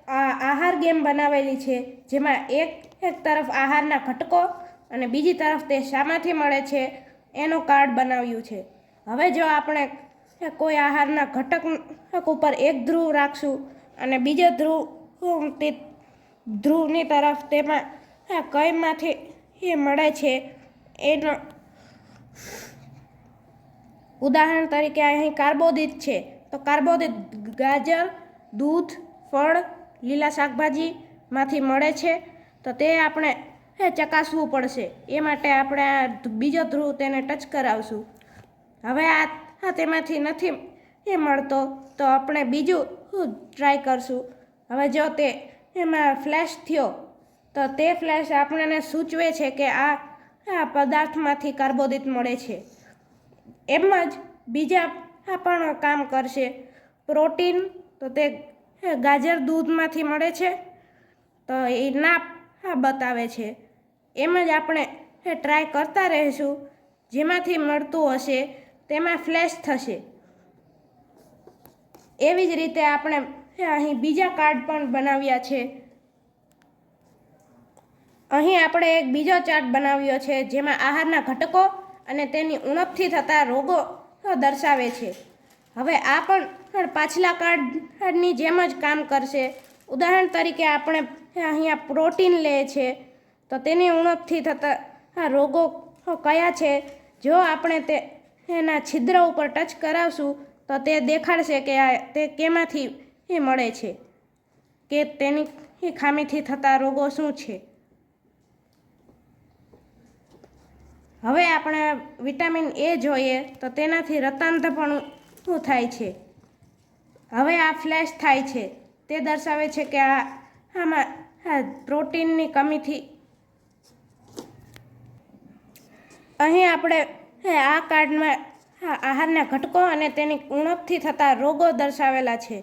આહાર ગેમ બનાવેલી છે, જેમાં એક તરફ આહારના ઘટકો અને બીજી તરફ તે શામાંથી મળે છે એનું કાર્ડ બનાવ્યું છે. હવે જો આપણે કોઈ આહારના ઘટક ઉપર એક ધ્રુવ રાખશું અને બીજો ધ્રુવની તરફ તેમાં કઈમાંથી એ મળે છે એનો ઉદાહરણ તરીકે અહીં કાર્બોદિત છે, તો કાર્બોદિત ગાજર, દૂધ, ફળ, લીલા શાકભાજીમાંથી મળે છે. તો તે આપણે ચકાસવું પડશે. એ માટે આપણે આ બીજો ધ્રુવ તેને ટચ કરાવશું. હવે આ તેમાંથી નથી એ મળતો તો આપણે બીજું ટ્રાય કરશું. હવે જો તે એમાં ફ્લેશ થયો તો તે ફ્લેશ આપણને સૂચવે છે કે આ પદાર્થમાંથી કાર્બોદિત મળે છે. એમ જ બીજા પણ કામ કરશે. પ્રોટીન, તો તે ગાજર દૂધમાંથી મળે છે, તો એ ના બતાવે છે. એમ જ આપણે ટ્રાય કરતા રહીશું. જેમાંથી મળતું હશે તેમાં ફ્લેશ થશે. એવી જ રીતે આપણે અહીં બીજા કાર્ડ પણ બનાવ્યા છે. અહીં આપણે એક બીજો ચાર્ટ બનાવ્યો છે, જેમાં આહારના ઘટકો અને તેની ઉણપથી થતા રોગો દર્શાવે છે. હવે આ પણ પાછલા કાર્ડની જેમ જ કામ કરશે. ઉદાહરણ તરીકે આપણે અહીંયા પ્રોટીન લે છે, તો તેની ઉણપથી થતા રોગો કયા છે. જો આપણે એના છિદ્ર ઉપર ટચ કરાવશું તો તે દેખાડશે કે તે કેમાંથી મળે છે, કે તેની ખામીથી થતા રોગો શું છે. હવે આપણે વિટામિન એ જોઈએ તો તેનાથી રક્તાંધપણું શું થાય છે. હવે આ ફ્લેશ થાય છે, તે દર્શાવે છે કે આમાં પ્રોટીનની કમીથી. અહીં આપણે આ કાર્ડમાં આહારના ઘટકો અને તેની ઉણપથી થતા રોગો દર્શાવેલા છે.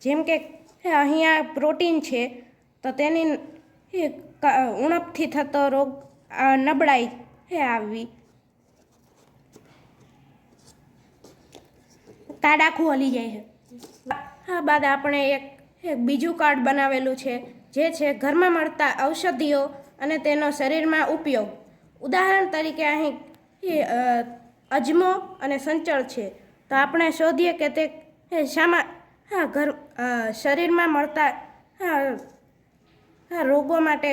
જેમ કે અહીંયા પ્રોટીન છે, તો તેની ઉણપથી થતો રોગ નબળાઈ આવી, તાડાખું હલી જાય છે. આ બાદ આપણે એક બીજું કાર્ડ બનાવેલું છે, જે છે ઘરમાં મળતા ઔષધિઓ અને તેનો શરીરમાં ઉપયોગ. ઉદાહરણ તરીકે અહીં અજમો અને સંચળ છે, તો આપણે શોધીએ કે તે શામાં શરીરમાં મળતા રોગો માટે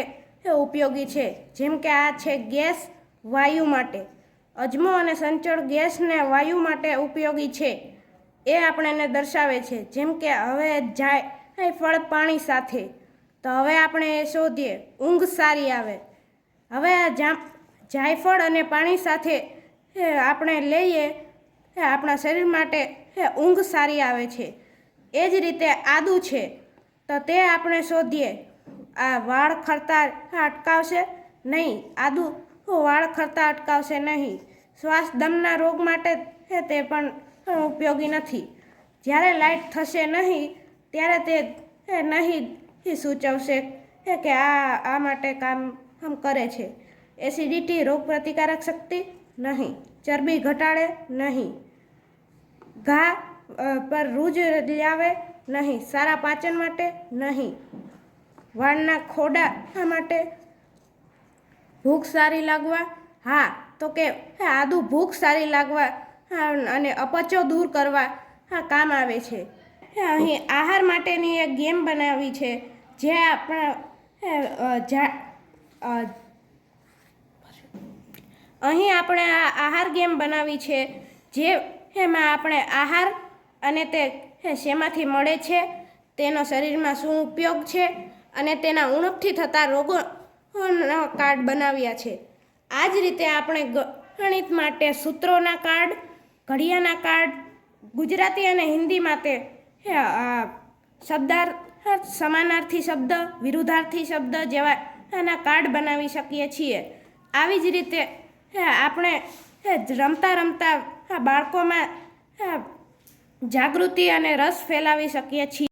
ઉપયોગી છે. જેમ કે આ છે ગેસ, વાયુ માટે. અજમો અને સંચળ ગેસ ને વાયુ માટે ઉપયોગી છે, એ આપણને દર્શાવે છે. જેમ કે હવે જાયફળ પાણી સાથે, તો હવે આપણે એ શોધીએ ઊંઘ સારી આવે. હવે આ જાયફળ અને પાણી સાથે આપણે લઈએ, આપણા શરીર માટે ઊંઘ સારી આવે છે. એ જ રીતે આદુ છે, તો તે આપણે શોધીએ આ વાળ ખરતા અટકાવશે નહીં. આદુ વાળ ખરતા અટકાવશે નહીં. શ્વાસ દમના રોગ માટે તે પણ ઉપયોગી નથી. જ્યારે લાઇટ થશે નહીં ત્યારે તે નહીં સૂચવશે કે આ માટે કામ કરે છે. એસિડિટી, રોગ પ્રતિકારક શક્તિ નહીં. ચરબી ઘટાડે નહીં. ઘા પર રૂજ લાવે નહીં. સારા પાચન માટે નહીં. વાળના ખોડા માટે. ભૂખ સારી લાગવા, હા, તો કે આદુ ભૂખ સારી લાગવા અને અપચો દૂર કરવા કામ આવે છે. અહીં આહાર માટેની એક ગેમ બનાવી છે, જે અહીં આપણે આ આહાર ગેમ બનાવી છે, જે એમાં આપણે આહાર અને તે શેમાંથી મળે છે, તેનો શરીરમાં શું ઉપયોગ છે અને તેના ઉણપથી થતા રોગો કાર્ડ બનાવ્યા છે. આ જ રીતે આપણે ગણિત માટે સૂત્રોના કાર્ડ, ઘડિયાના કાર્ડ, ગુજરાતી અને હિન્દી માટે સમાનાર્થી શબ્દ, વિરુદ્ધાર્થી શબ્દ જેવાના કાર્ડ બનાવી શકીએ છીએ. આવી જ રીતે આપણે રમતા રમતા બાળકોમાં જાગૃતિ અને રસ ફેલાવી શકીએ છીએ.